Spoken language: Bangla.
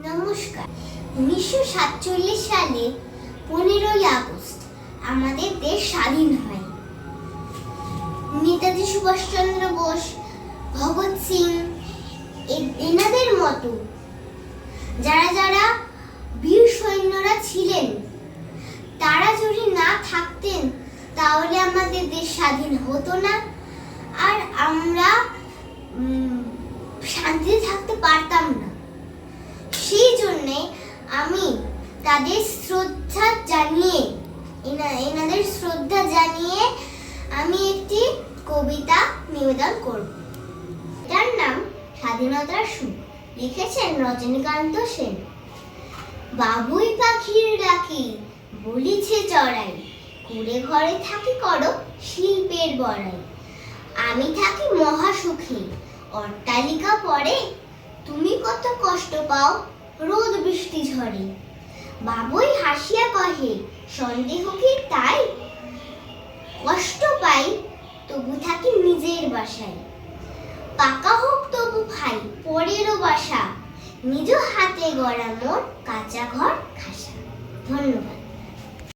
নমস্কার। 1947 সালে 15ই আগস্ট আমাদের দেশ স্বাধীন হয়। নেতাজি সুভাষচন্দ্র বোস, ভগৎ সিং এনাদের মতো যারা যারা বীর সৈন্যরা ছিলেন, তারা যদি না থাকতেন তাহলে আমাদের দেশ স্বাধীন হতো না, আর আমরা শান্তিতে থাকতে পারতাম না। সেই জন্যে আমি তাদের এনাদের শ্রদ্ধা জানিয়ে আমি একটি কবিতা নিবেদন করব। যার নাম স্বাধীনতার সুখ, লিখেছেন রজনীকান্ত সেন। বাবুই পাখির ডাকি বলিছে চড়াই, কুড়ে ঘরে থাকি করো শিল্পের বড়াই। আমি থাকি মহা সুখে, অট্টালিকা পরে, তুমি কত কষ্ট পাও রোদ বৃষ্টি ঝড়ে। বাবুই হাসিয়া কহে, সন্দেহ কি তাই? কষ্ট পাই তবু থাকি নিজের বাসায়। পাকা হোক তবু খাই পরেরও বাসা, নিজ হাতে গড়া মোর কাঁচা ঘর খাসা। ধন্যবাদ।